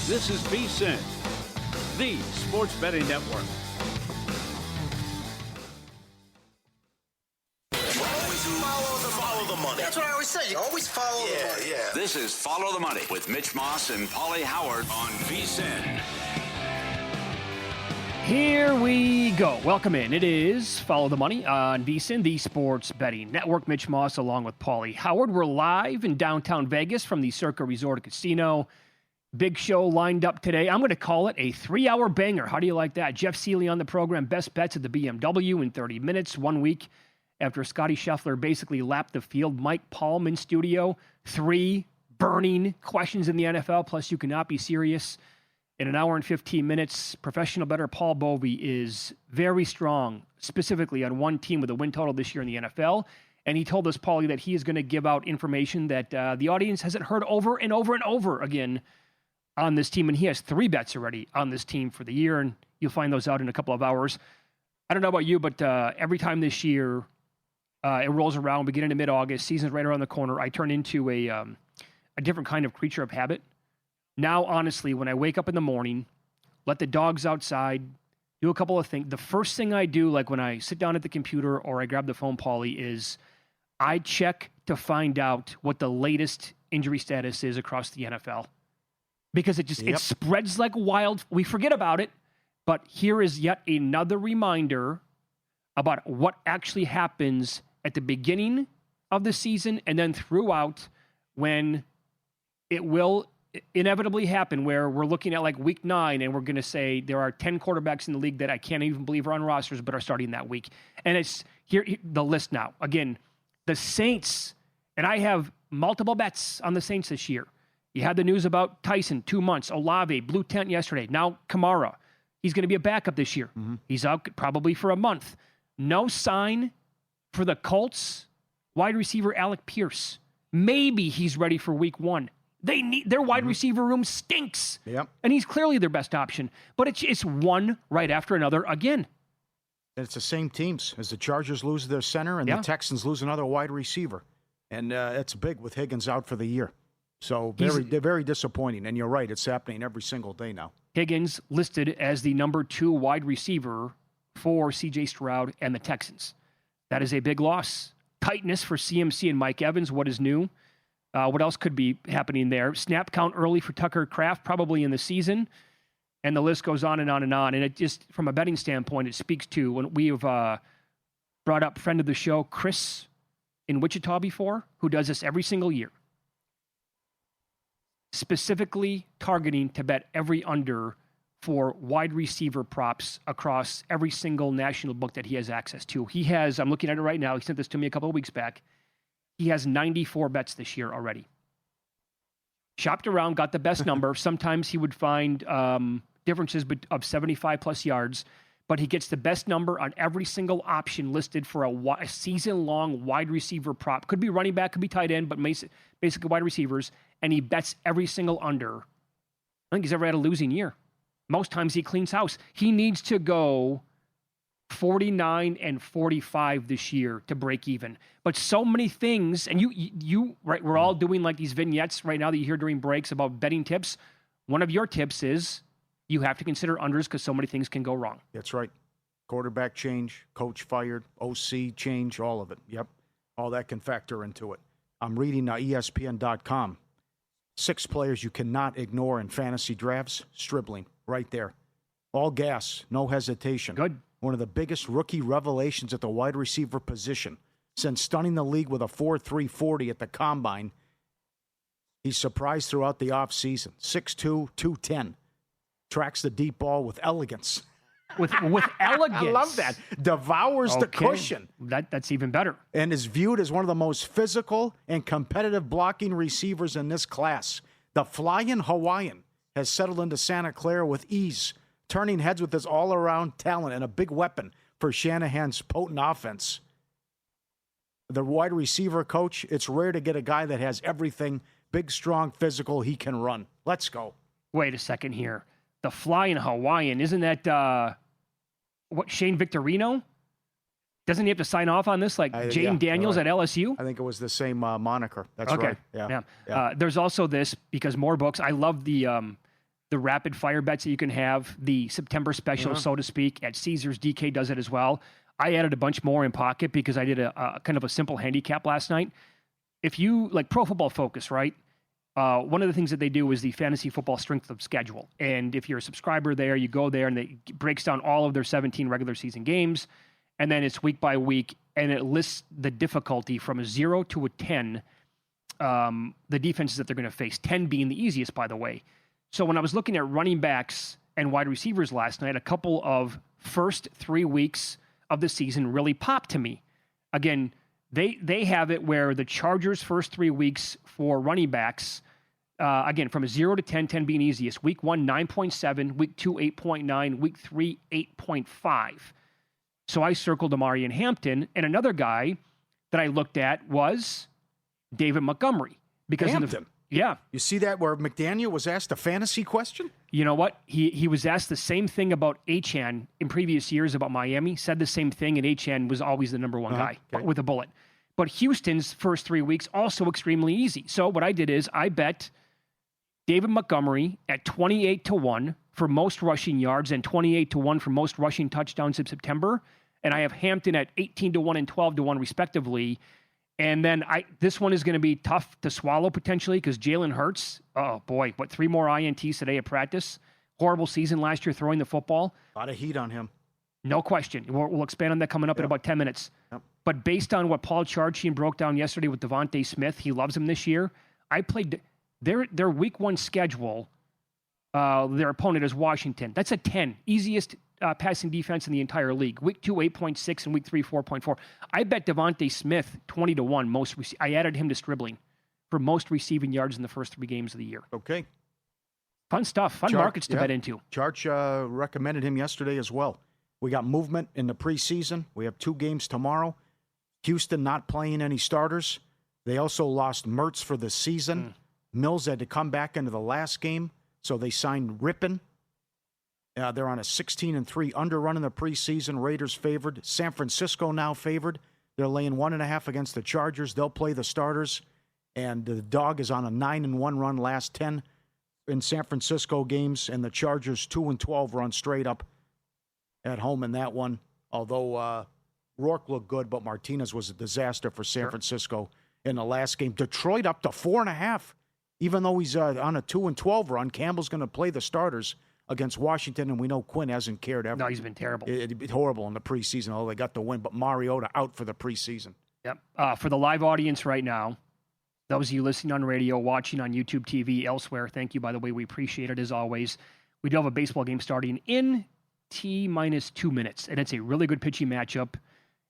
This is VSiN, the sports betting network. Follow the money. That's what I always say. You always follow the money. Yeah. This is Follow the Money with Mitch Moss and Pauly Howard on VSiN. Here we go. Welcome in. It is Follow the Money on VSiN, the sports betting network. Mitch Moss along with Pauly Howard. We're live in downtown Vegas from the Circa Resort and Casino. Big show lined up today. I'm going to call it a 3-hour banger. How do you like that? Jeff Sealey on the program. Best bets at the BMW in 30 minutes. 1 week after Scotty Scheffler basically lapped the field. Mike Palm in studio. 3 burning questions in the NFL. Plus, you cannot be serious. In an hour and 15 minutes, professional bettor Paul Bovey is very strong, specifically on one team with a win total this year in the NFL. And he told us, Pauly, that he is going to give out information that the audience hasn't heard over and over and over again on this team. And he has 3 bets already on this team for the year. And you'll find those out in a couple of hours. I don't know about you, but every time this year it rolls around, we get into mid-August, season's right around the corner, I turn into a different kind of creature of habit. Now, honestly, when I wake up in the morning, let the dogs outside, do a couple of things. The first thing I do, like when I sit down at the computer or I grab the phone, Pauly, is I check to find out what the latest injury status is across the NFL. Because it just it spreads like wild. We forget about it, but here is yet another reminder about what actually happens at the beginning of the season and then throughout, when it will inevitably happen, where we're looking at like week 9 and we're going to say there are 10 quarterbacks in the league that I can't even believe are on rosters but are starting that week. And it's here the list now. Again, the Saints, and I have multiple bets on the Saints this year. You had the news about Tyson, 2 months. Olave, blue tent yesterday. Now Kamara. He's going to be a backup this year. Mm-hmm. He's out probably for a month. No sign for the Colts wide receiver Alec Pierce. Maybe he's ready for week 1. They need their wide receiver room stinks. Yep. And he's clearly their best option. But it's one right after another again. And it's the same teams as the Chargers lose their center and the Texans lose another wide receiver. And it's big with Higgins out for the year. So they're very disappointing. And you're right, it's happening every single day now. Higgins listed as the number 2 wide receiver for C.J. Stroud and the Texans. That is a big loss. Tightness for CMC and Mike Evans. What is new? What else could be happening there? Snap count early for Tucker Kraft, probably in the season. And the list goes on and on and on. And it just, from a betting standpoint, it speaks to when we've brought up friend of the show, Chris in Wichita before, who does this every single year. Specifically targeting to bet every under for wide receiver props across every single national book that he has access to. He has, I'm looking at it right now, he sent this to me a couple of weeks back. He has 94 bets this year already. Shopped around, got the best number. Sometimes he would find differences of 75 plus yards, but he gets the best number on every single option listed for a season-long wide receiver prop. Could be running back, could be tight end, but basically wide receivers. And he bets every single under. I think he's ever had a losing year. Most times he cleans house. He needs to go 49 and 45 this year to break even. But so many things, and you right, we're all doing like these vignettes right now that you hear during breaks about betting tips. One of your tips is you have to consider unders because so many things can go wrong. That's right. Quarterback change, coach fired, OC change, all of it. Yep. All that can factor into it. I'm reading ESPN.com. 6 players you cannot ignore in fantasy drafts. Stribling, right there. All gas, no hesitation. Good. One of the biggest rookie revelations at the wide receiver position. Since stunning the league with a 4.3 40 at the Combine, he's surprised throughout the offseason. 6'2", 210. Tracks the deep ball with elegance. With elegance. I love that. Devours the cushion. That's even better. And is viewed as one of the most physical and competitive blocking receivers in this class. The flying Hawaiian has settled into Santa Clara with ease, turning heads with his all-around talent and a big weapon for Shanahan's potent offense. The wide receiver coach, it's rare to get a guy that has everything, big, strong, physical, he can run. Let's go. Wait a second here. The flying Hawaiian, isn't that Shane Victorino? Doesn't he have to sign off on this like Jane Daniels at LSU? I think it was the same moniker. That's okay. right. Yeah. There's also this, because more books. I love the the rapid fire bets that you can have, the September special, so to speak, at Caesars. DK does it as well. I added a bunch more in pocket because I did a kind of a simple handicap last night. If you like Pro Football Focus, right? One of the things that they do is the fantasy football strength of schedule. And if you're a subscriber there, you go there and it breaks down all of their 17 regular season games. And then it's week by week. And it lists the difficulty from a 0 to a 10, the defenses that they're going to face, 10 being the easiest, by the way. So when I was looking at running backs and wide receivers last night, a couple of first 3 weeks of the season really popped to me. Again, they have it where the Chargers' first 3 weeks for running backs, again, from a 0 to 10, 10 being easiest. Week 1, 9.7. Week 2, 8.9. Week 3, 8.5. So I circled Amari and Hampton. And another guy that I looked at was David Montgomery. Because Hampton? Yeah. You see that where McDaniel was asked a fantasy question? You know what? He was asked the same thing about Achane in previous years about Miami, said the same thing, and Achane was always the number one guy with a bullet. But Houston's first 3 weeks, also extremely easy. So what I did is I bet David Montgomery at 28-1 for most rushing yards and 28-1 for most rushing touchdowns in September. And I have Hampton at 18-1 and 12-1 respectively. And then this one is going to be tough to swallow potentially because Jalen Hurts, oh boy, 3 more INTs today at practice. Horrible season last year throwing the football. A lot of heat on him. No question. We'll expand on that coming up in about 10 minutes. Yep. But based on what Paul Charchian broke down yesterday with Devontae Smith, he loves him this year. I played their week 1 schedule. Their opponent is Washington. That's a 10. Easiest passing defense in the entire league. Week 2, 8.6, and week 3, 4.4. I bet Devontae Smith 20-1. I added him to Stribling for most receiving yards in the first 3 games of the year. Okay. Fun stuff. Fun markets to bet into. Charch recommended him yesterday as well. We got movement in the preseason. We have 2 games tomorrow. Houston not playing any starters. They also lost Mertz for the season. Mills had to come back into the last game, so they signed Rippon. They're on a 16-3 underrun in the preseason. Raiders favored. San Francisco now favored. They're laying 1.5 against the Chargers. They'll play the starters. And the Dog is on a 9-1 run last 10 in San Francisco games, and the Chargers 2-12 run straight up at home in that one. Although Rourke looked good, but Martinez was a disaster for San Francisco in the last game. Detroit up to 4.5. Even though he's on a 2-12 run, Campbell's going to play the starters against Washington, and we know Quinn hasn't cared ever. No, he's been terrible. It'd be horrible in the preseason, although they got the win. But Mariota out for the preseason. Yep. For the live audience right now, those of you listening on radio, watching on YouTube TV, elsewhere, thank you, by the way. We appreciate it as always. We do have a baseball game starting in T-2 minutes, and it's a really good pitching matchup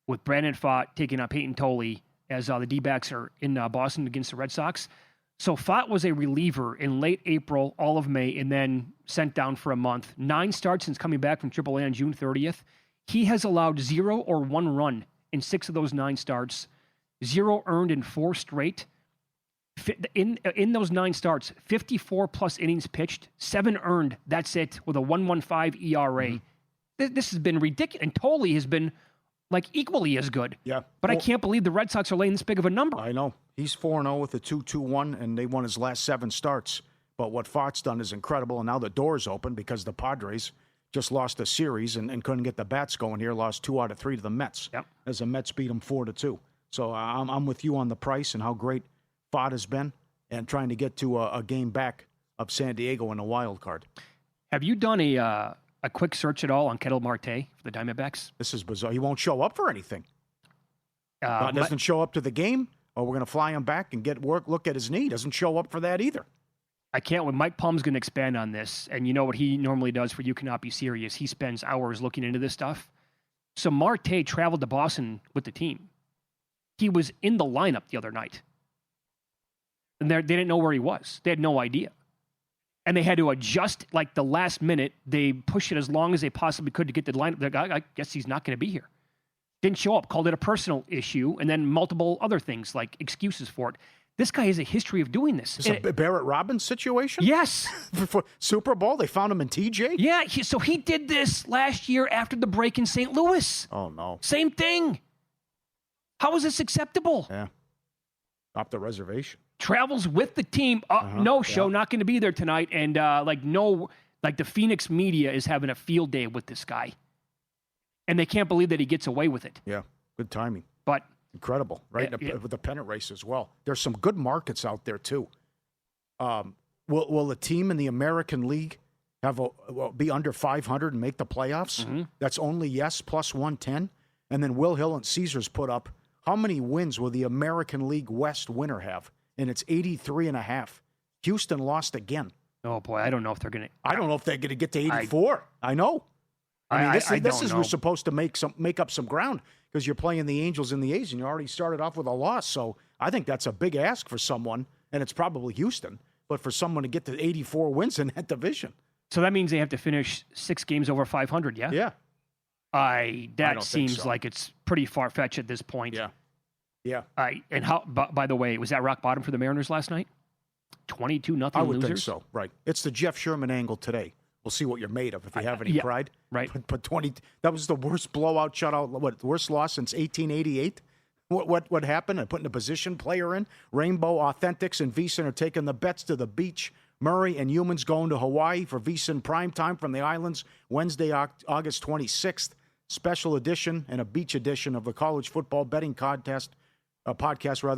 with Brandon Pfaadt taking on Peyton Tolley as the D-backs are in Boston against the Red Sox. So Pfaadt was a reliever in late April, all of May, and then sent down for a month. 9 starts since coming back from AAA on June 30th. He has allowed 0 or 1 run in 6 of those 9 starts, 0 earned in 4 straight. In those 9 starts, 54-plus innings pitched, 7 earned, that's it, with a 1.15 ERA. This has been ridiculous. And Tolley has been equally as good. Yeah. But I can't believe the Red Sox are laying this big of a number. I know. He's 4-0 with a 2.21, and they won his last 7 starts. But what Pfaadt's done is incredible, and now the door's open because the Padres just lost a series and couldn't get the bats going here, lost 2 out of 3 to the Mets. Yep. As the Mets beat them 4-2. So I'm with you on the price and how great Pfaadt has been and trying to get to a game back of San Diego in a wild card. Have you done a quick search at all on Ketel Marte for the Diamondbacks? This is bizarre. He won't show up for anything. Doesn't show up to the game, or we're going to fly him back and get work. Look at his knee. Doesn't show up for that either. I can't. When Mike Palm's going to expand on this, and you know what he normally does for You Cannot Be Serious. He spends hours looking into this stuff. So Marte traveled to Boston with the team. He was in the lineup the other night. And they didn't know where he was. They had no idea. And they had to adjust the last minute. They pushed it as long as they possibly could to get the lineup. I guess he's not going to be here. Didn't show up, called it a personal issue, and then multiple other things like excuses for it. This guy has a history of doing this. Is it a Barrett Robbins situation? Yes. For Super Bowl, they found him in TJ? Yeah, so he did this last year after the break in St. Louis. Oh, no. Same thing. How is this acceptable? Yeah. Off the reservation. travels with the team. No show, not going to be there tonight. And the Phoenix media is having a field day with this guy. And they can't believe that he gets away with it. Yeah, good timing. But incredible, right? With the pennant race as well. There's some good markets out there too. Will the team in the American League be under 500 and make the playoffs? Mm-hmm. That's only yes plus 110. And then Will Hill and Caesars put up how many wins will the American League West winner have? And it's 83.5. Houston lost again. Oh boy, I don't know if they're going to. I don't know if they're going to get to 84. I know. I mean, this is we're supposed to make up some ground because you're playing the Angels and the A's, and you already started off with a loss. So I think that's a big ask for someone, and it's probably Houston. But for someone to get to 84 wins in that division, so that means they have to finish 6 games over 500. Yeah. Yeah. That seems like it's pretty far fetched at this point. Yeah. Yeah. And how? By the way, was that rock bottom for the Mariners last night? 22-0 I would losers? think so. Right. It's the Jeff Sherman angle today. We'll see what you're made of if you have any pride. Right. But 20. That was the worst blowout shutout. What? Worst loss since 1888. What happened? I put in a position player in. Rainbow, Authentics, and VSiN are taking the bets to the beach. Murray and Humans going to Hawaii for VSiN primetime from the islands Wednesday, August 26th. Special edition and a beach edition of the college football betting podcast,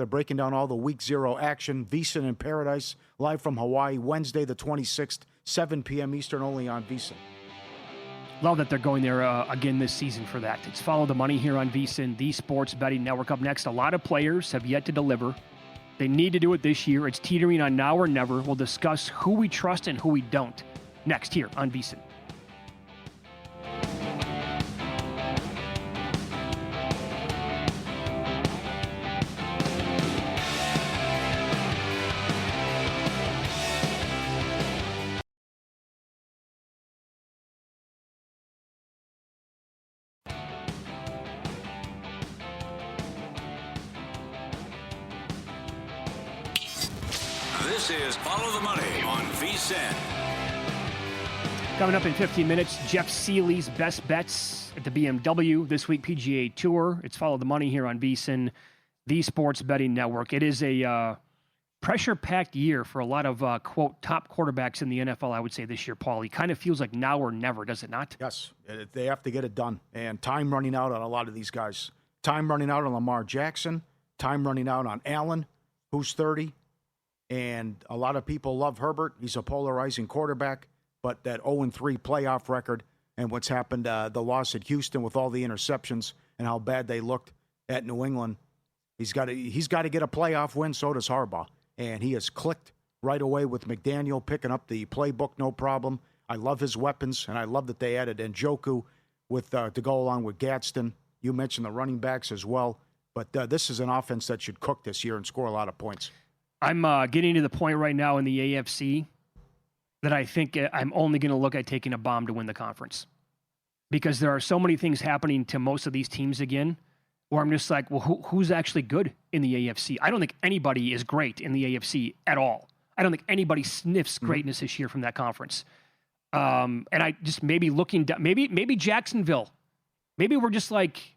breaking down all the week 0 action. VSiN in Paradise, live from Hawaii, Wednesday the 26th, 7 p.m. Eastern, only on VSiN. Love that they're going there again this season for that. It's Follow the Money here on VSiN, the Sports Betting Network. Up next, a lot of players have yet to deliver. They need to do it this year. It's teetering on now or never. We'll discuss who we trust and who we don't next here on VSiN. This is Follow the Money on VSiN. Coming up in 15 minutes, Jeff Sealey's best bets at the BMW This Week PGA Tour. It's Follow the Money here on VSiN, the Sports Betting Network. It is a pressure-packed year for a lot of, quote, top quarterbacks in the NFL, I would say, this year, Pauly. Kind of feels like now or never, does it not? Yes, they have to get it done. And time running out on a lot of these guys. Time running out on Lamar Jackson. Time running out on Allen, who's 30. And a lot of people love Herbert. He's a polarizing quarterback. But that 0-3 playoff record and what's happened, the loss at Houston with all the interceptions and how bad they looked at New England, he's got to get a playoff win. So does Harbaugh. And he has clicked right away with McDaniel picking up the playbook, no problem. I love his weapons, and I love that they added Njoku with to go along with Gadsden. You mentioned the running backs as well. But this is an offense that should cook this year and score a lot of points. I'm getting to the point right now in the AFC that I think I'm only going to look at taking a bomb to win the conference. Because there are so many things happening to most of these teams again, where I'm just like, well, who's actually good in the AFC? I don't think anybody is great in the AFC at all. I don't think anybody sniffs greatness this year from that conference. And I just maybe looking down, maybe Jacksonville. Maybe we're just like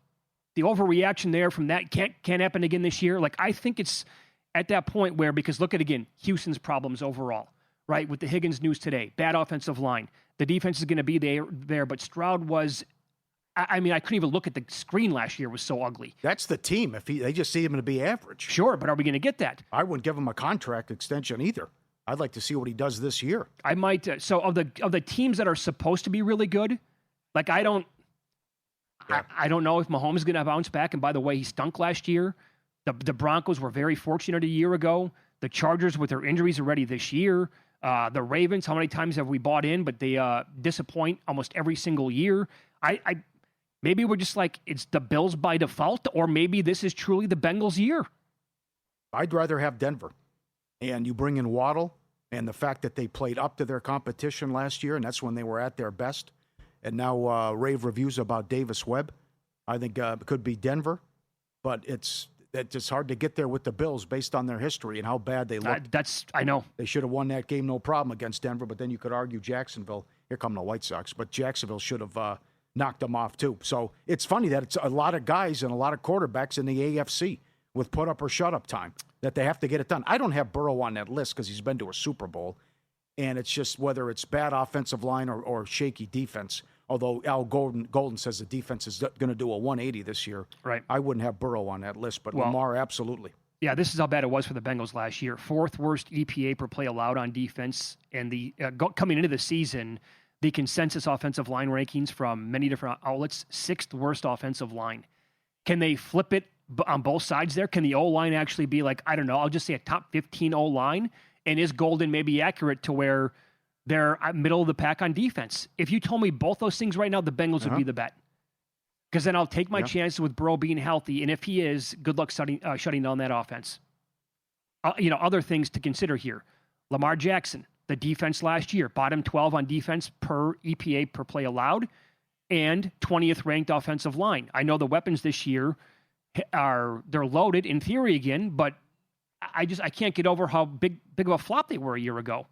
the overreaction there from that can't happen again this year. Like I think it's at that point where, because look at again, Houston's problems overall, right? With the Higgins news today, bad offensive line. The defense is going to be there, but Stroud was, I mean, I couldn't even look at the screen last year. It was so ugly. That's the team. If they just see him to be average. Sure, but are we going to get that? I wouldn't give him a contract extension either. I'd like to see what he does this year. I might. So of the teams that are supposed to be really good, like I don't know if Mahomes is going to bounce back. And by the way, he stunk last year. The Broncos were very fortunate a year ago. The Chargers with their injuries already this year. The Ravens, how many times have we bought in, but they disappoint almost every single year. Maybe we're just like, it's the Bills by default, or maybe this is truly the Bengals' year. I'd rather have Denver. And you bring in Waddle, and the fact that they played up to their competition last year, and that's when they were at their best. And now rave reviews about Davis Webb. I think it could be Denver, but it's hard to get there with the Bills based on their history and how bad they looked. I know. They should have won that game no problem against Denver, but then you could argue Jacksonville. Here come the White Sox, but Jacksonville should have knocked them off too. So it's funny that it's a lot of guys and a lot of quarterbacks in the AFC. with put up or shut up time, that they have to get it done. I don't have Burrow on that list because he's been to a Super Bowl, and it's just whether it's bad offensive line or shaky defense. Although Al Golden says the defense is going to do a 180 this year. Right. I wouldn't have Burrow on that list, but Lamar, absolutely. Yeah, this is how bad it was for the Bengals last year. 4th worst EPA per play allowed on defense. And the coming into the season, the consensus offensive line rankings from many different outlets, 6th worst offensive line. Can they flip it on both sides there? Can the O-line actually be like, I don't know, I'll just say a top 15 O-line? And is Golden maybe accurate to where they're middle of the pack on defense? If you told me both those things right now, the Bengals would be the bet. Because then I'll take my chances with Burrow being healthy. And if he is, good luck shutting down that offense. Other things to consider here. Lamar Jackson, the defense last year, bottom 12 on defense per EPA per play allowed, and 20th ranked offensive line. I know the weapons this year they're loaded in theory again, but I can't get over how big of a flop they were a year ago.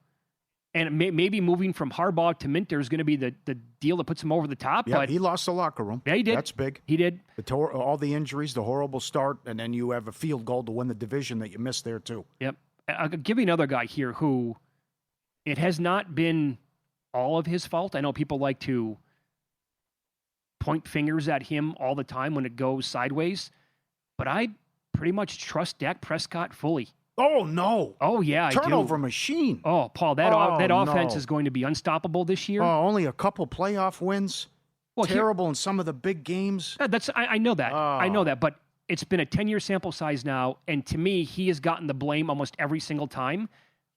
And maybe moving from Harbaugh to Minter is going to be the deal that puts him over the top. Yeah, but he lost the locker room. Yeah, he did. That's big. He did. All the injuries, the horrible start, and then you have a field goal to win the division that you missed there, too. Yep. I'll give you another guy here who it has not been all of his fault. I know people like to point fingers at him all the time when it goes sideways, but I pretty much trust Dak Prescott fully. Oh, no. Oh, yeah, Turnover I do. machine. Oh, Paul, that offense no. is going to be unstoppable this year. Oh, only a couple playoff wins. Well, terrible in some of the big games. I know that. I know Oh. that, but it's been a 10-year sample size now, and to me, he has gotten the blame almost every single time.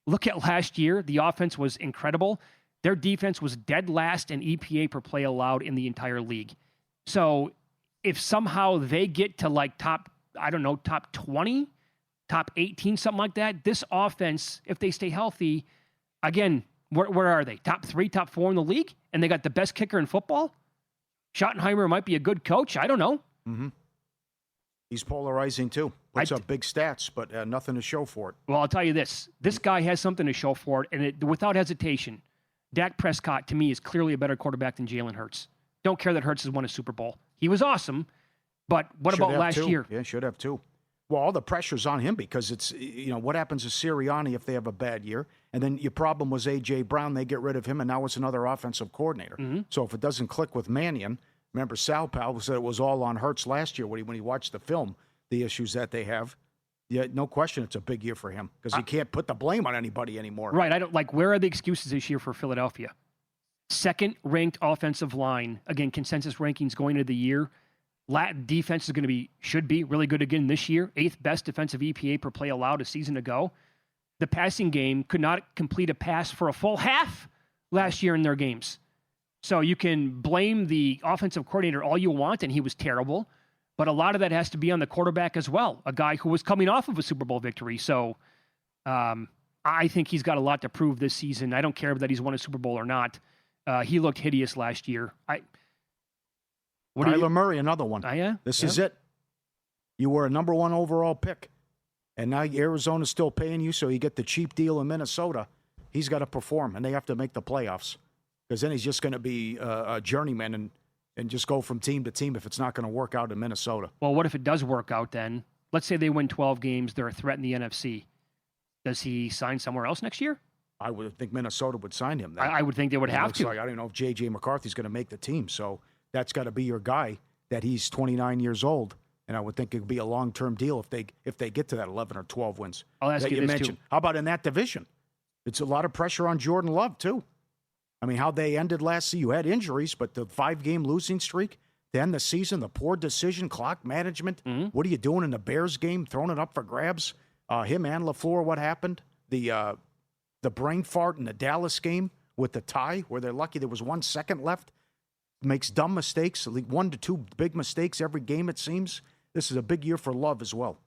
Look at last year. The offense was incredible. Their defense was dead last in EPA per play allowed in the entire league. So if somehow they get to like top 20, top 18, something like that, this offense, if they stay healthy, again, where are they? Top 3, top 4 in the league? And they got the best kicker in football? Schottenheimer might be a good coach. I don't know. Mm-hmm. He's polarizing, too. Puts up big stats, but nothing to show for it. Well, I'll tell you this. This guy has something to show for it, and without hesitation, Dak Prescott, to me, is clearly a better quarterback than Jalen Hurts. Don't care that Hurts has won a Super Bowl. He was awesome, but what about last year? Yeah, should have, too. Well, all the pressure's on him because it's, what happens to Sirianni if they have a bad year? And then your problem was A.J. Brown. They get rid of him, and now it's another offensive coordinator. Mm-hmm. So if it doesn't click with Mannion, remember Sal Powell said it was all on Hurts last year when he watched the film, the issues that they have. Yeah, no question it's a big year for him because he can't put the blame on anybody anymore. Right. I don't where are the excuses this year for Philadelphia? 2nd ranked offensive line. Again, consensus rankings going into the year. Defense is should be really good again this year. 8th best defensive EPA per play allowed a season ago. The passing game could not complete a pass for a full half last year in their games. So you can blame the offensive coordinator all you want, and he was terrible. But a lot of that has to be on the quarterback as well, a guy who was coming off of a Super Bowl victory. So I think he's got a lot to prove this season. I don't care that he's won a Super Bowl or not. He looked hideous last year. Kyler Murray, another one. Yeah? This is it. You were a number 1 overall pick, and now Arizona's still paying you, so you get the cheap deal in Minnesota. He's got to perform, and they have to make the playoffs because then he's just going to be a journeyman and just go from team to team if it's not going to work out in Minnesota. Well, what if it does work out then? Let's say they win 12 games. They're a threat in the NFC. Does he sign somewhere else next year? I would think Minnesota would sign him then. I would think they would have to. I don't know if J.J. McCarthy's going to make the team, so that's got to be your guy that he's 29 years old, and I would think it would be a long-term deal if they get to that 11 or 12 wins. I'll ask you this, mentioned. Too. How about in that division? It's a lot of pressure on Jordan Love, too. I mean, how they ended last season, you had injuries, but the 5-game losing streak, then the season, the poor decision, clock management. Mm-hmm. What are you doing in the Bears game, throwing it up for grabs? Him and LaFleur, what happened? The brain fart in the Dallas game with the tie, where they're lucky there was 1 second left. Makes dumb mistakes, 1 to 2 big mistakes every game, it seems. This is a big year for Love as well.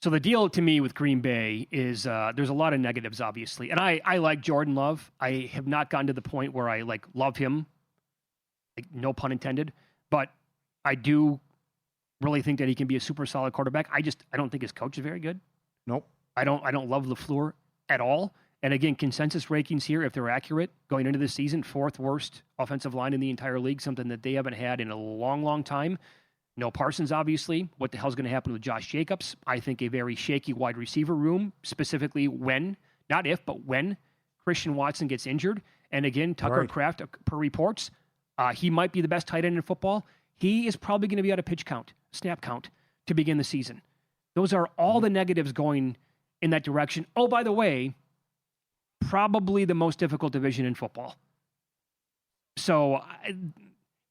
So the deal to me with Green Bay is there's a lot of negatives, obviously. And I like Jordan Love. I have not gotten to the point where I love him, no pun intended. But I do really think that he can be a super solid quarterback. I don't think his coach is very good. Nope. I don't love LaFleur at all. And again, consensus rankings here, if they're accurate, going into the season, 4th worst offensive line in the entire league, something that they haven't had in a long, long time. No Parsons, obviously. What the hell's going to happen with Josh Jacobs? I think a very shaky wide receiver room, specifically when, not if, but when Christian Watson gets injured. And again, Tucker Kraft, per reports, he might be the best tight end in football. He is probably going to be out of snap count to begin the season. Those are all the negatives going in that direction. Oh, by the way, probably the most difficult division in football. So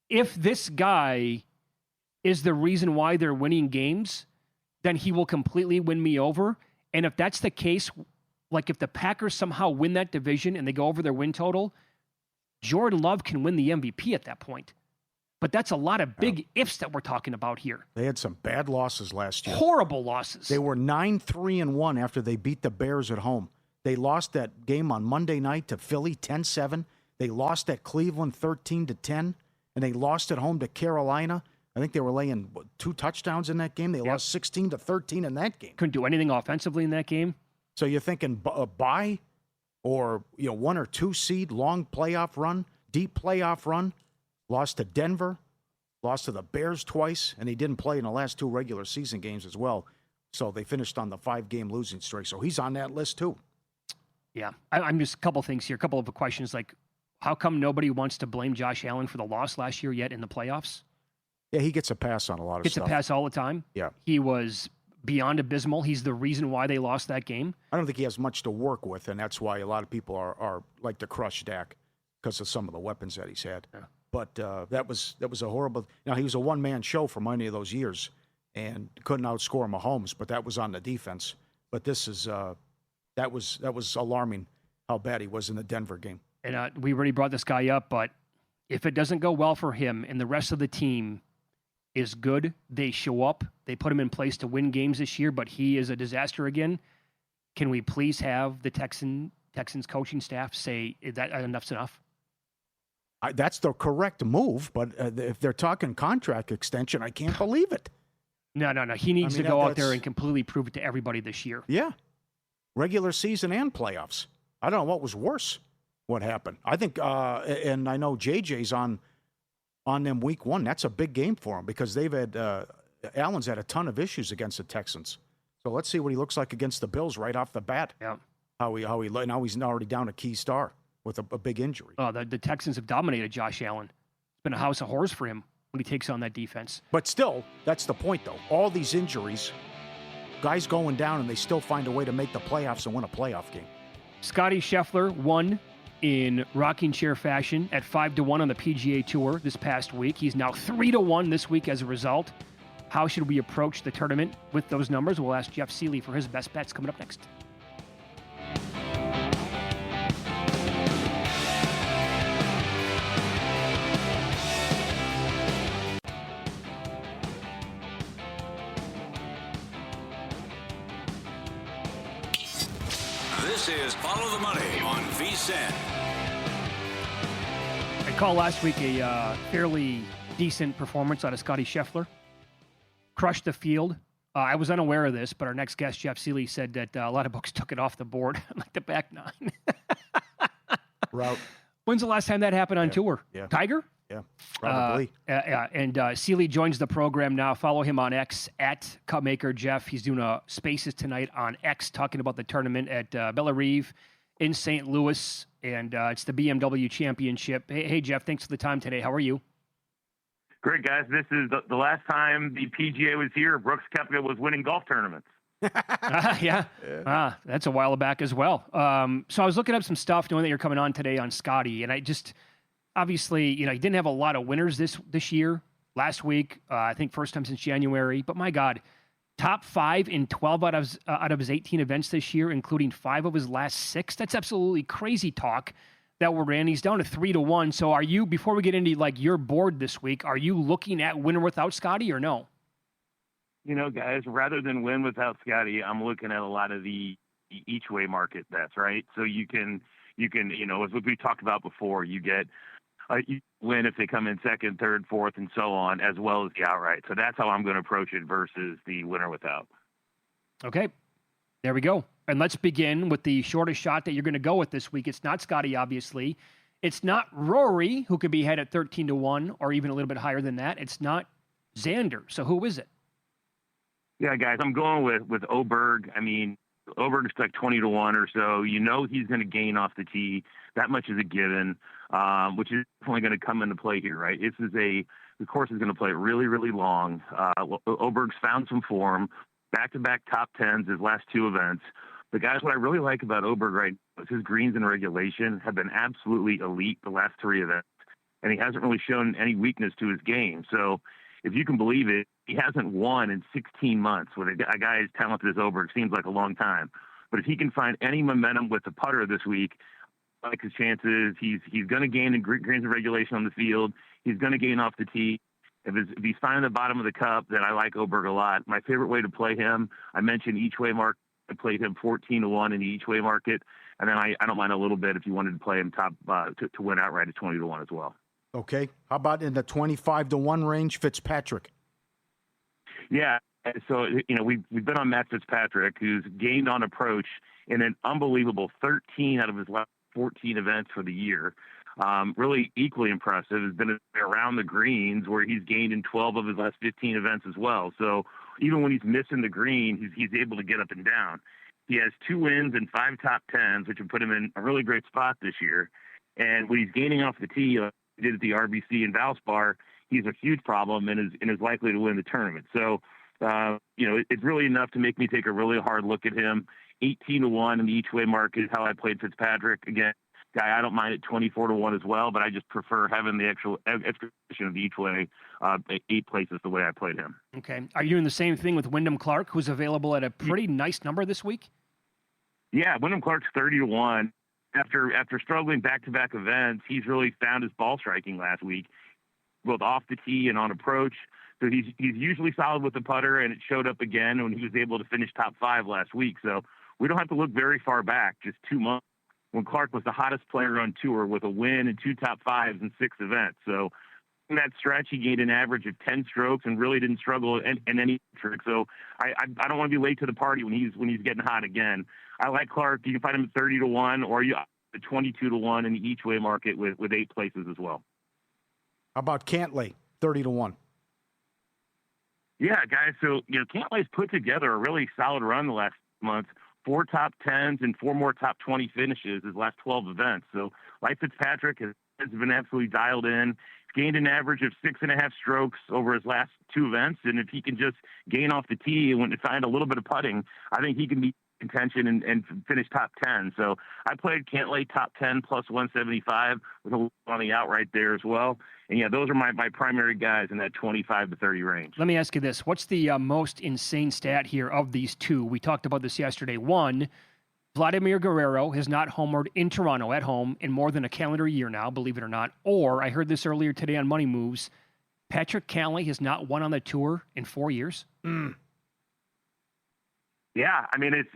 if this guy is the reason why they're winning games, then he will completely win me over. And if that's the case, like if the Packers somehow win that division and they go over their win total, Jordan Love can win the MVP at that point. But that's a lot of big ifs that we're talking about here. They had some bad losses last year. Horrible losses. They were 9-3-1 after they beat the Bears at home. They lost that game on Monday night to Philly 10-7. They lost at Cleveland 13-10, and they lost at home to Carolina. I think they were laying 2 touchdowns in that game. They lost 16-13 in that game. Couldn't do anything offensively in that game. So you're thinking bye or 1 or 2 seed, long playoff run, deep playoff run. Lost to Denver, lost to the Bears twice, and he didn't play in the last 2 regular season games as well. So they finished on the 5-game losing streak. So he's on that list too. Yeah, I'm just a couple things here, a couple of questions. Like, how come nobody wants to blame Josh Allen for the loss last year yet in the playoffs? Yeah, he gets a pass on a lot of stuff. Gets a pass all the time. Yeah. He was beyond abysmal. He's the reason why they lost that game. I don't think he has much to work with, and that's why a lot of people are like to crush Dak because of some of the weapons that he's had. Yeah. But that was a horrible. Now he was a one-man show for many of those years, and couldn't outscore Mahomes. But that was on the defense. But this is that was alarming how bad he was in the Denver game. And we already brought this guy up, but if it doesn't go well for him and the rest of the team is good, they show up, they put him in place to win games this year, but he is a disaster again. Can we please have the Texans coaching staff say that enough's enough? That's the correct move, but if they're talking contract extension, I can't believe it. No. He needs to go out there and completely prove it to everybody this year. Yeah. Regular season and playoffs. I don't know what was worse, what happened. I think, and I know JJ's on them week 1. That's a big game for him because they've had, Allen's had a ton of issues against the Texans. So let's see what he looks like against the Bills right off the bat. Yeah. How he now he's already down a key star with a big injury. Oh, the Texans have dominated Josh Allen. It's been a house of horrors for him when he takes on that defense. But still, that's the point, though. All these injuries, guys going down, and they still find a way to make the playoffs and win a playoff game. Scotty Scheffler won in rocking chair fashion at 5-1 on the PGA Tour this past week. He's now 3-1 this week as a result. How should we approach the tournament with those numbers? We'll ask Jeff Sealey for his best bets coming up next. This is Follow the Money on VSiN. I called last week a fairly decent performance out of Scotty Scheffler. Crushed the field. I was unaware of this, but our next guest, Jeff Sealey, said that a lot of books took it off the board, like the back 9. Route. When's the last time that happened on tour? Yeah. Tiger? Yeah, probably. And Sealey joins the program now. Follow him on X at Cupmaker Jeff. He's doing a Spaces tonight on X, talking about the tournament at Bellerive in St. Louis, and it's the BMW Championship. Hey, Jeff, thanks for the time today. How are you? Great, guys. This is the last time the PGA was here. Brooks Koepka was winning golf tournaments. That's a while back as well. So I was looking up some stuff, knowing that you're coming on today on Scotty, and I just... Obviously, he didn't have a lot of winners this year. Last week, I think first time since January. But my God, top 5 in 12 out of his 18 events this year, including 5 of his last 6. That's absolutely crazy talk that we're in. He's down to 3-1. So are you, before we get into like your board this week, are you looking at winner without Scotty or no? Guys, rather than win without Scotty, I'm looking at a lot of the each way market bets, right? So you can, as we talked about before, you get. You win if they come in second, third, fourth, and so on, as well as the outright. So that's how I'm going to approach it versus the winner without. Okay, there we go. And let's begin with the shortest shot that you're going to go with this week. It's not Scotty, obviously. It's not Rory, who could be ahead at 13-1 or even a little bit higher than that. It's not Xander. So who is it? Yeah, guys, I'm going with Oberg. I mean, Oberg's like 20-1 or so. You know he's going to gain off the tee. That much is a given, which is definitely going to come into play here, right? The course is going to play really, really long. Oberg's found some form, back-to-back top tens his last two events. But guys, what I really like about Oberg right now is his greens in regulation have been absolutely elite the last three events, and he hasn't really shown any weakness to his game. So if you can believe it, he hasn't won in 16 months. With a guy as talented as Oberg seems like a long time. But if he can find any momentum with the putter this week, I like his chances. He's going to gain in greens and regulation on the field. He's going to gain off the tee. If he's finding the bottom of the cup, then I like Oberg a lot. My favorite way to play him, I mentioned each way market. I played him 14-1 in the each way market, and then I don't mind a little bit if you wanted to play him top to win outright at 20-1 as well. Okay. How about in the 25-1 range, Fitzpatrick? Yeah. So, we've been on Matt Fitzpatrick, who's gained on approach in an unbelievable 13 out of his last 14 events for the year. Really equally impressive has been around the greens, where he's gained in 12 of his last 15 events as well. So even when he's missing the green, he's able to get up and down. He has 2 wins and 5 top tens, which would put him in a really great spot this year. And when he's gaining off the tee, he did at the RBC in Valspar, he's a huge problem and is likely to win the tournament. So, it's really enough to make me take a really hard look at him. 18-1 in the each way market is how I played Fitzpatrick. Again, guy I don't mind at 24-1 as well, but I just prefer having the actual execution of the each way 8 places the way I played him. Okay. Are you doing the same thing with Wyndham Clark, who's available at a pretty nice number this week? Yeah, Wyndham Clark's 30-1. After struggling back-to-back events, he's really found his ball striking last week, both off the tee and on approach. So he's usually solid with the putter, and it showed up again when he was able to finish top 5 last week. So we don't have to look very far back, just 2 months, when Clark was the hottest player on tour with a win and 2 top 5s in 6 events. So in that stretch, he gained an average of 10 strokes and really didn't struggle in any trick. So I don't want to be late to the party when he's getting hot again. I like Clark. You can find him at 30-1, or you at 22-1 in the each way market with 8 places as well. How about Cantlay, 30-1? Yeah, guys. So, Cantlay's put together a really solid run the last month. 4 top 10s and 4 more top 20 finishes his last 12 events. So, like Fitzpatrick, has been absolutely dialed in. He's gained an average of 6.5 strokes over his last 2 events. And if he can just gain off the tee and find a little bit of putting, I think he can be contention and finish top 10. So I played Cantlay top 10 plus 175 with a little on the outright there as well. And yeah, those are my primary guys in that 25 to 30 range. Let me ask you this. What's the most insane stat here of these 2? We talked about this yesterday. 1, Vladimir Guerrero has not homered in Toronto at home in more than a calendar year now, believe it or not. Or, I heard this earlier today on Money Moves, Patrick Cantlay has not won on the tour in 4 years. Yeah, I mean, it's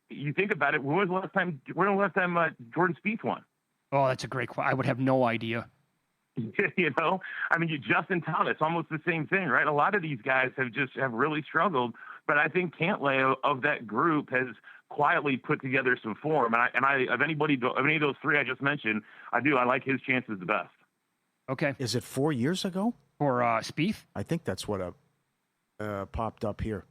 you think about it. When was the last time Jordan Spieth won? Oh, that's a great question. I would have no idea. I mean, Justin Thomas, almost the same thing, right? A lot of these guys have really struggled, but I think Cantlay of that group has quietly put together some form. And I of any of those 3 I just mentioned, I like his chances the best. Okay. Is it 4 years ago? For Spieth? I think that's what popped up here.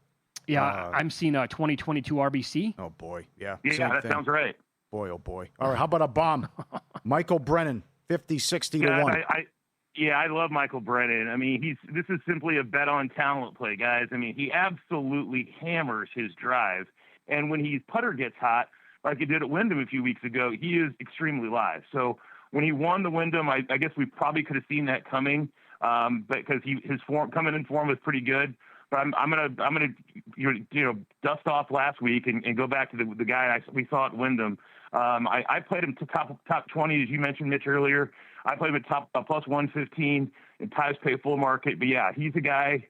Yeah, I'm seeing a 2022 RBC. Oh, boy. Yeah. Yeah, that sounds right. Boy, oh, boy. All right, how about a bomb? Michael Brennan, 50-60-1. I love Michael Brennan. I mean, this is simply a bet on talent play, guys. I mean, he absolutely hammers his drive. And when his putter gets hot, like he did at Wyndham a few weeks ago, he is extremely live. So when he won the Wyndham, I guess we probably could have seen that coming, because his coming in form was pretty good. But I'm gonna dust off last week and go back to the guy we saw at Wyndham. I played him to top 20, as you mentioned, Mitch, earlier. I played him at top plus 115 and ties pay full market. But yeah, he's a guy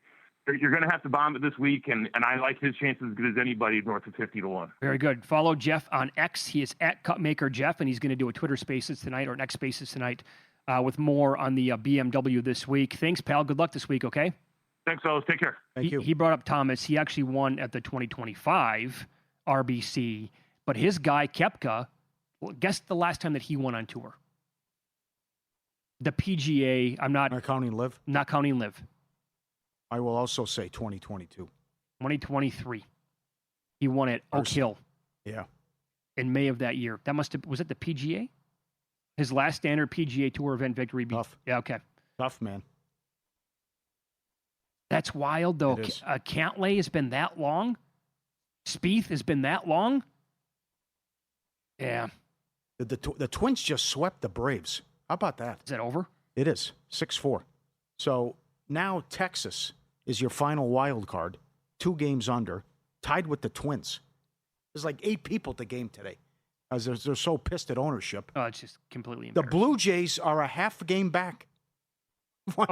you're going to have to bomb it this week, and I like his chances as good as anybody north of 50-1. Very good. Follow Jeff on X. He is at Cupmaker Jeff, and he's going to do a Twitter Spaces tonight or an X Spaces tonight with more on the BMW this week. Thanks, pal. Good luck this week. Okay. Thanks, fellas. Take care. Thank you. He brought up Thomas. He actually won at the 2025 RBC, but his guy, Koepka, guess the last time that he won on tour? The PGA, I'm not counting Live. Not counting Live. I will also say 2022. 2023. He won at Oak Hill. Yeah. In May of that year. Was it the PGA? His last standard PGA Tour event victory. Tough. Yeah, okay. Tough, man. That's wild, though. Cantlay has been that long. Spieth has been that long. Yeah. The Twins just swept the Braves. How about that? Is that over? It is. 6-4. So now Texas is your final wild card, 2 games under, tied with the Twins. There's like 8 people at the game today. As they're so pissed at ownership. Oh, it's just completely The embarrassing. Blue Jays are a half game back.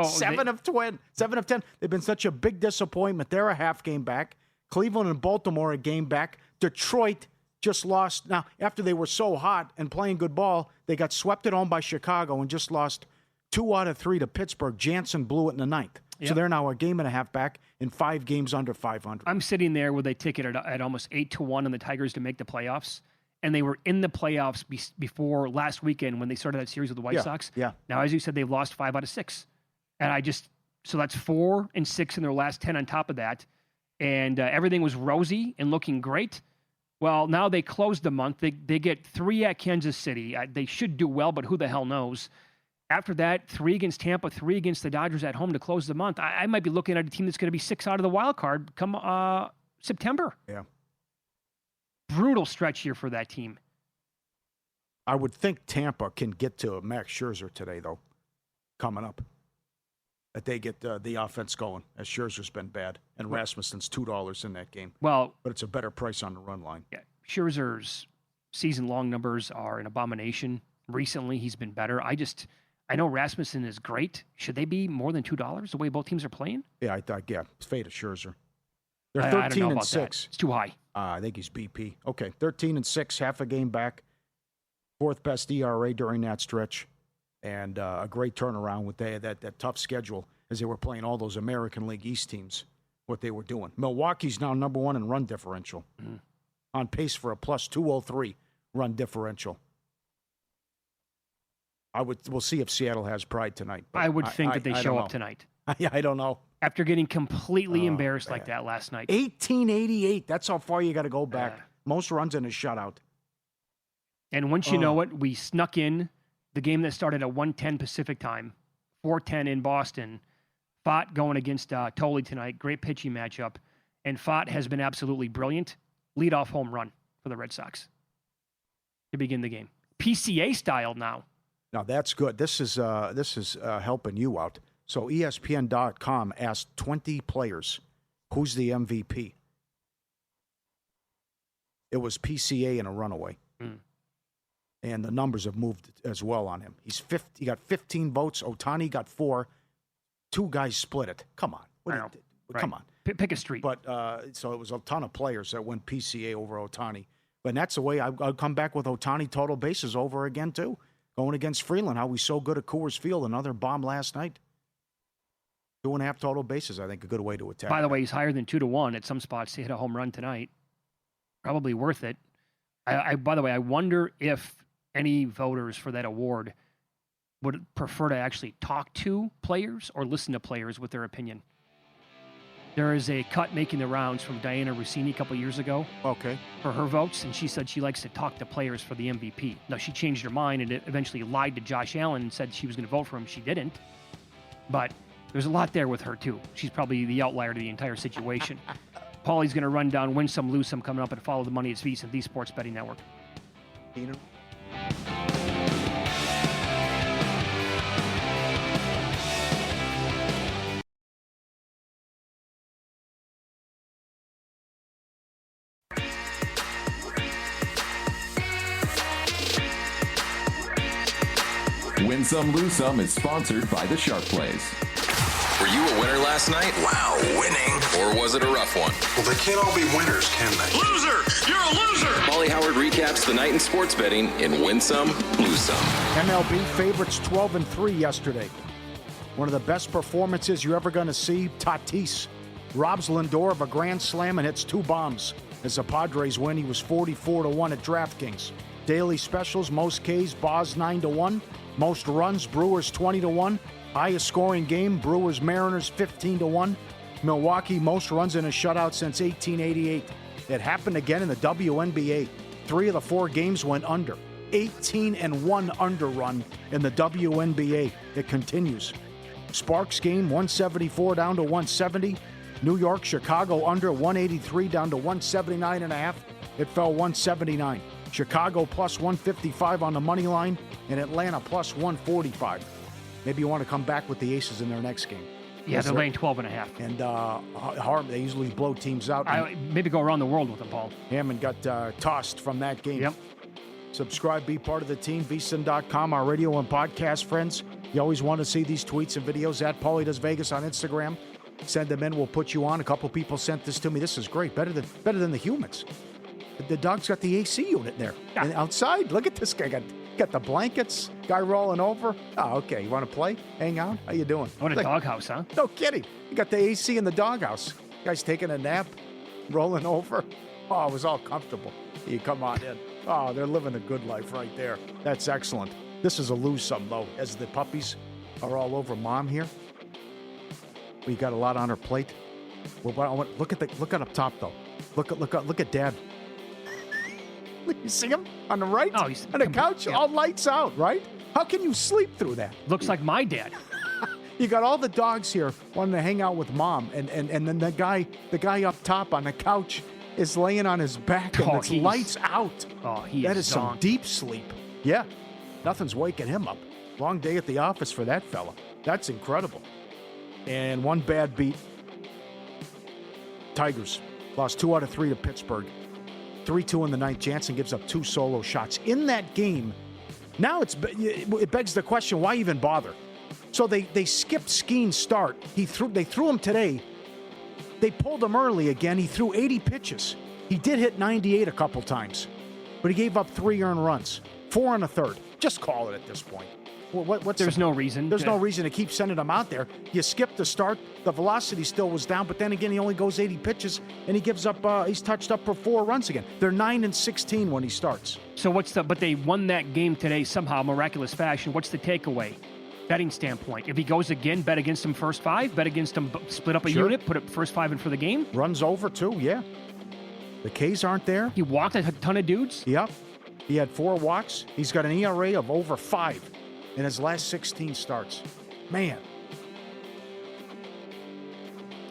7 of 10. They've been such a big disappointment. They're a half game back. Cleveland and Baltimore a game back. Detroit just lost. Now, after they were so hot and playing good ball, they got swept at home by Chicago and just lost 2 out of 3 to Pittsburgh. Jansen blew it in the 9th. Yep. So they're now a game and a half back in 5 games under 500. I'm sitting there with a ticket at almost 8-1 on the Tigers to make the playoffs. And they were in the playoffs before last weekend when they started that series with the White Sox. Yeah. Now, as you said, they've lost 5 out of 6. And so that's 4 and 6 in their last 10 on top of that. And everything was rosy and looking great. Well, now they closed the month. They get 3 at Kansas City. They should do well, but who the hell knows? After that, 3 against Tampa, 3 against the Dodgers at home to close the month. I might be looking at a team that's going to be 6 out of the wild card come September. Yeah. Brutal stretch here for that team. I would think Tampa can get to Max Scherzer today, though, coming up. That they get the offense going, as Scherzer's been bad. And Rasmussen's $2 in that game. Well, but it's a better price on the run line. Yeah, Scherzer's season-long numbers are an abomination. Recently, he's been better. I know Rasmussen is great. Should they be more than $2 the way both teams are playing? Yeah, I thought, it's fate of Scherzer. They're I don't know 13 and about 6. That. It's too high. I think he's BP. Okay, 13 and 6, half a game back. 4th best ERA during that stretch. And a great turnaround with that tough schedule as they were playing all those American League East teams, what they were doing. Milwaukee's now number 1 in run differential. On pace for a plus 203 run differential. We'll see if Seattle has pride tonight. I would think that they show up tonight. Yeah, I don't know. After getting completely embarrassed like that last night. 1888. That's how far you got to go back. Most runs in a shutout. And once you know it, we snuck in the game that started at 1:10 Pacific time, 4:10 in Boston. Fott going against Pauly tonight. Great pitching matchup. And Fott has been absolutely brilliant. Leadoff home run for the Red Sox to begin the game. PCA style now. Now, that's good. This is helping you out. So ESPN.com asked 20 players, who's the MVP? It was PCA and a runaway. And the numbers have moved as well on him. He got 15 votes. Ohtani got 4. 2 guys split it. Come on. Come on. Pick a street. But so it was a ton of players that went PCA over Ohtani. But that's the way I'll come back with Ohtani total bases over again, too. Going against Freeland, how he's so good at Coors Field. Another bomb last night. 2.5 total bases, I think, a good way to attack. By the way, he's higher than 2-1 at some spots to hit a home run tonight. Probably worth it. By the way, I wonder if any voters for that award would prefer to actually talk to players or listen to players with their opinion. There is a cut making the rounds from Diana Rossini a couple years ago. Okay. For her votes, and she said she likes to talk to players for the MVP. Now, she changed her mind and eventually lied to Josh Allen and said she was going to vote for him. She didn't. But there's a lot there with her, too. She's probably the outlier to the entire situation. Pauly's going to run down Win Some, Lose Some coming up and Follow the Money. It's VSiN, the Sports Betting Network. Win Some, Lose Some is sponsored by the Sharp Plays. Were you a winner last night? Wow, winning. Or was it a rough one? Well, they can't all be winners, can they? Loser! You're a loser! Pauly Howard recaps the night in sports betting in Win Some, Lose Some. MLB favorites 12-3 yesterday. One of the best performances you're ever going to see. Tatis robs Lindor of a grand slam and hits 2 bombs. As the Padres win, he was 44-1 at DraftKings. Daily specials, most Ks, Boz 9-1. Most runs, Brewers 20-1. Highest scoring game, Brewers Mariners 15-1. Milwaukee, most runs in a shutout since 1888. It happened again in the WNBA. 3 of the 4 games went under. 18-1 under run in the WNBA. It continues. Sparks game, 174 down to 170. New York, Chicago under 183 down to 179.5. It fell 179. Chicago plus 155 on the money line, and Atlanta plus 145. Maybe you want to come back with the Aces in their next game. Yeah, they're laying 12.5. And they usually blow teams out. Maybe go around the world with them, Paul. Hammond got tossed from that game. Yep. Subscribe, be part of the team, vsin.com, our radio and podcast friends. You always want to see these tweets and videos at Pauly Does Vegas on Instagram. Send them in. We'll put you on. A couple people sent this to me. This is great. Better than the humans. The dog's got the AC unit there. Yeah. And outside, look at this guy. Got the blankets. Guy rolling over. Oh, okay. You want to play? Hang out? How you doing? What a doghouse, huh? No kidding. You got the AC in the doghouse. Guy's taking a nap, rolling over. Oh, it was all comfortable. You come on in. Oh, they're living a good life right there. That's excellent. This is a lose-some, though, as the puppies are all over Mom here. We got a lot on her plate. Well, look at up top, though. Look at Dad. You see him on the right? Oh, he's on the couch, all lights out, right? How can you sleep through that? Looks like my dad. You got all the dogs here wanting to hang out with Mom, and then the guy up top on the couch is laying on his back, and it's lights out. Oh, that is some deep sleep. Yeah, nothing's waking him up. Long day at the office for that fella. That's incredible. And one bad beat. Tigers lost 2 out of 3 to Pittsburgh. 3-2 in the ninth. Jansen gives up 2 solo shots. In that game, now it begs the question, why even bother? So they skipped Skeen's start. They threw him today. They pulled him early again. He threw 80 pitches. He did hit 98 a couple times, but he gave up 3 earned runs, 4 and a third. Just call it at this point. There's no reason. There's no reason to keep sending him out there. You skipped the start. The velocity still was down, but then again, he only goes 80 pitches, and he gives up. He's touched up for 4 runs again. They're 9-16 when he starts. So but they won that game today somehow, miraculous fashion. What's the takeaway? Betting standpoint. If he goes again, bet against him first 5, bet against him, split up a unit, put up first 5 in for the game. Runs over too, yeah. The K's aren't there. He walked a ton of dudes. Yep. He had 4 walks. He's got an ERA of over 5 in his last 16 starts. Man.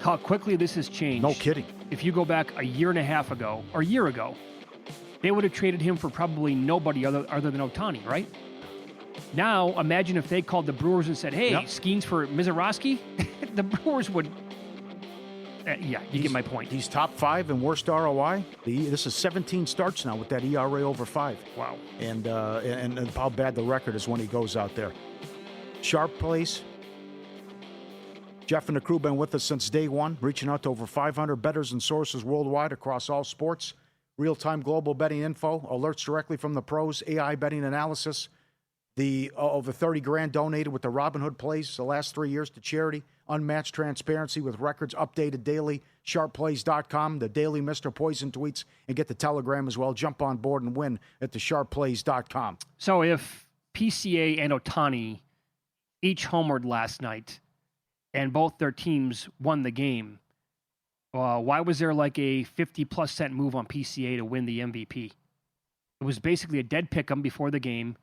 How quickly this has changed. No kidding. If you go back a year and a half ago, or a year ago, they would have traded him for probably nobody other than Ohtani, right? Now, imagine if they called the Brewers and said, hey, Skeens for Mizorowski. The Brewers would... you get my point. He's top 5 in worst ROI. This is 17 starts now with that ERA over 5. Wow. And how bad the record is when he goes out there. Sharp plays. Jeff and the crew been with us since day one, reaching out to over 500 bettors and sources worldwide across all sports. Real-time global betting info, alerts directly from the pros, AI betting analysis. The over 30 grand donated with the Robinhood plays the last 3 years to charity. Unmatched transparency with records updated daily. Sharpplays.com, the daily Mr. Poison tweets, and get the Telegram as well. Jump on board and win at the sharpplays.com. So if PCA and Ohtani each homered last night and both their teams won the game, why was there like a 50-plus cent move on PCA to win the MVP? It was basically a dead pick'em before the game.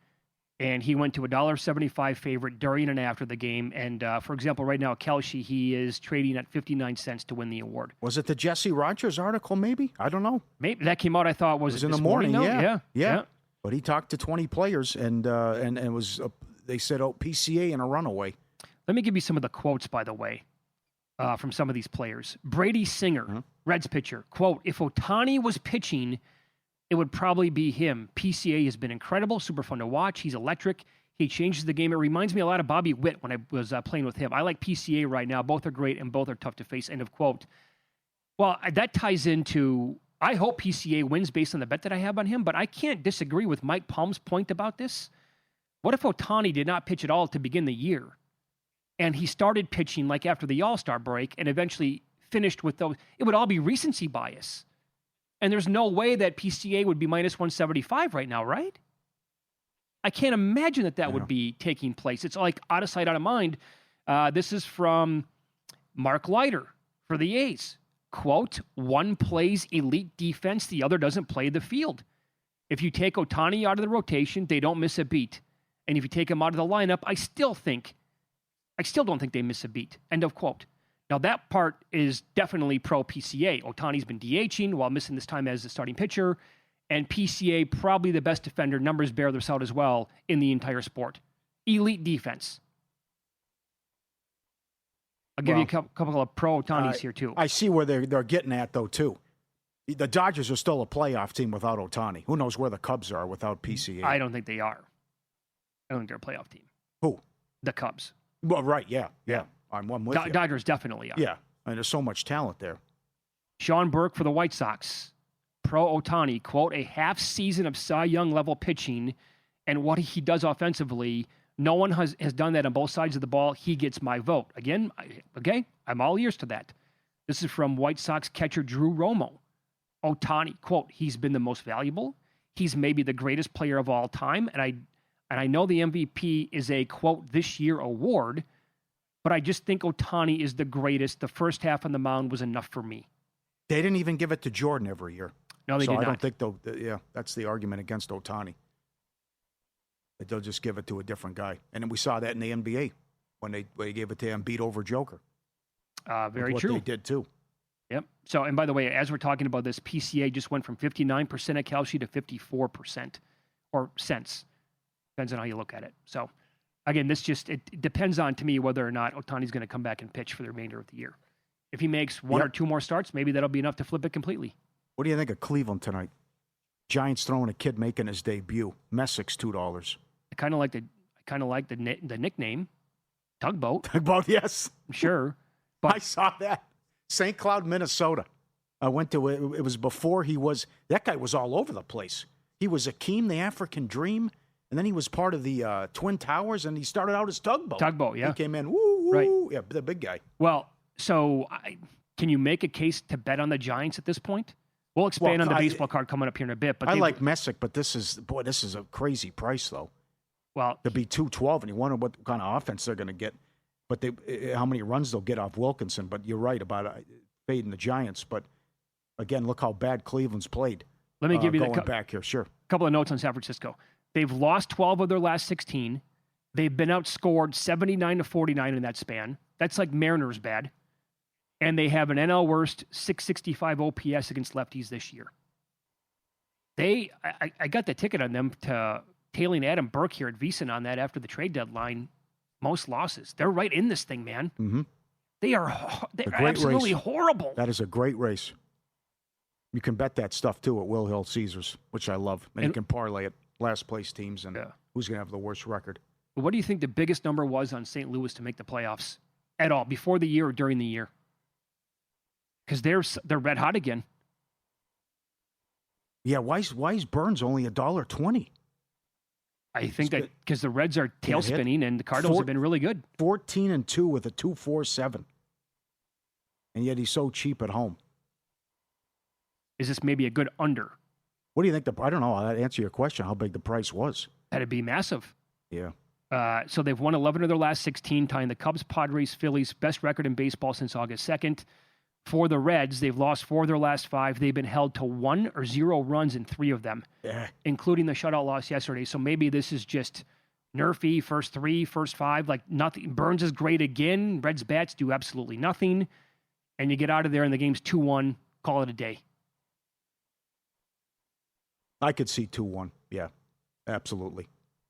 And he went to $1.75 favorite during and after the game. And, for example, right now, Kelce, he is trading at 59 cents to win the award. Was it the Jesse Rogers article, maybe? I don't know. Maybe. That came out, I thought, was in the morning, though? Yeah. But he talked to 20 players, and was they said, PCA and a runaway. Let me give you some of the quotes, by the way, from some of these players. Brady Singer, Reds pitcher, quote, if Ohtani was pitching, it would probably be him. PCA has been incredible, super fun to watch. He's electric. He changes the game. It reminds me a lot of Bobby Witt when I was playing with him. I like PCA right now. Both are great and both are tough to face, end of quote. Well, that ties into, I hope PCA wins based on the bet that I have on him, but I can't disagree with Mike Palm's point about this. What if Ohtani did not pitch at all to begin the year? And he started pitching like after the All-Star break and eventually finished with those. It would all be recency bias. And there's no way that PCA would be minus 175 right now, right? I can't imagine that would be taking place. It's like out of sight, out of mind. This is from Mark Leiter for the A's. Quote, one plays elite defense, the other doesn't play the field. If you take Ohtani out of the rotation, they don't miss a beat. And if you take him out of the lineup, I still don't think they miss a beat. End of quote. Now, that part is definitely pro PCA. Ohtani's been DHing while missing this time as the starting pitcher. And PCA, probably the best defender. Numbers bear this out as well in the entire sport. Elite defense. I'll give you a couple of pro Ohtanis here, too. I see where they're getting at, though, too. The Dodgers are still a playoff team without Ohtani. Who knows where the Cubs are without PCA? I don't think they are. I don't think they're a playoff team. Who? The Cubs. Well, right, yeah. I'm with you. Dodgers definitely are. Yeah, and there's so much talent there. Sean Burke for the White Sox. Pro Ohtani, quote, a half season of Cy Young level pitching and what he does offensively. No one has done that on both sides of the ball. He gets my vote. Again, okay, I'm all ears to that. This is from White Sox catcher Drew Romo. Ohtani, quote, he's been the most valuable. He's maybe the greatest player of all time. And I know the MVP is a, quote, this year award, but I just think Ohtani is the greatest. The first half on the mound was enough for me. They didn't even give it to Jordan every year. No, they did not. I don't think that's the argument against Ohtani. They'll just give it to a different guy. And then we saw that in the NBA when they gave it to Embiid over Joker. Very what true. They did too. Yep. So, and by the way, as we're talking about this, PCA just went from 59% at Kalshi to 54% or cents. Depends on how you look at it. So, again, it depends on, to me, whether or not Ohtani's going to come back and pitch for the remainder of the year. If he makes one or two more starts, maybe that'll be enough to flip it completely. What do you think of Cleveland tonight? Giants throwing a kid making his debut. Messick's $2. I kind of like the nickname, Tugboat. Tugboat, yes. Sure. But I saw that. St. Cloud, Minnesota. I went to it. It was before that guy was all over the place. He was Akeem, the African Dream, and then he was part of the Twin Towers, and he started out as Tugboat. Tugboat, yeah. He came in, woo, right. Yeah, the big guy. Well, so can you make a case to bet on the Giants at this point? We'll expand on the baseball card coming up here in a bit. But I like Messick, but this is a crazy price, though. Well, to be 212, and you wonder what kind of offense they're going to get. But how many runs they'll get off Wilkinson. But you're right about fading the Giants. But, again, look how bad Cleveland's played. Let me give you going back here. Sure. A couple of notes on San Francisco. They've lost 12 of their last 16. They've been outscored 79-49 in that span. That's like Mariners bad. And they have an NL worst 665 OPS against lefties this year. I got the ticket on them to tailing Adam Burke here at VSiN on that after the trade deadline. Most losses. They're right in this thing, man. Mm-hmm. They're absolutely horrible. That is a great race. You can bet that stuff, too, at Will Hill Caesars, which I love. And you can parlay it. Last place teams and who's going to have the worst record. What do you think the biggest number was on St. Louis to make the playoffs at all, before the year or during the year? Because they're red hot again. Yeah, why is Burns only $1.20? I think that because the Reds are tail spinning and the Cardinals have been really good. 14-2 with a 2.47, and yet he's so cheap at home. Is this maybe a good under? What do you think? I don't know. I'll answer your question. How big the price was? That'd be massive. Yeah. So they've won 11 of their last 16, tying the Cubs, Padres, Phillies' best record in baseball since August 2nd. For the Reds, they've lost 4 of their last 5. They've been held to 1 or 0 runs in 3 of them, including the shutout loss yesterday. So maybe this is just nerfy, first 3, first 5, like nothing. Burns is great again. Reds bats do absolutely nothing. And you get out of there and the game's 2-1, call it a day. I could see 2-1. Yeah, absolutely.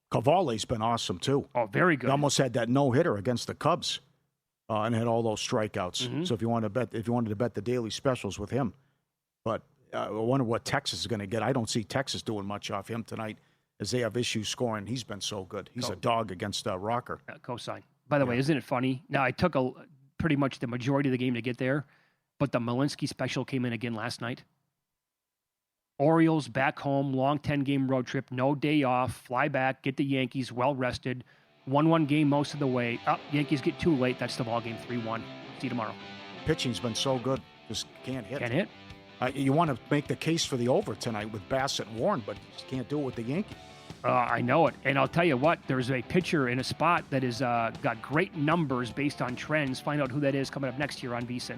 Cavalli's been awesome, too. Oh, very good. He almost had that no-hitter against the Cubs. And had all those strikeouts. Mm-hmm. So if you wanted to bet the daily specials with him, but I wonder what Texas is going to get. I don't see Texas doing much off him tonight, as they have issues scoring. He's been so good. He's a dog against Rocker. Cosign. By the way, isn't it funny? Now I took pretty much the majority of the game to get there, but the Malinsky special came in again last night. Orioles back home, long 10-game road trip, no day off, fly back, get the Yankees well rested. 1-1 game most of the way. Yankees get too late. That's the ball game, 3-1. See you tomorrow. Pitching's been so good. Just can't hit. Can't hit. You want to make the case for the over tonight with Bassett and Warren, but you just can't do it with the Yankees. I know it. And I'll tell you what, there's a pitcher in a spot that has got great numbers based on trends. Find out who that is coming up next year on VSiN.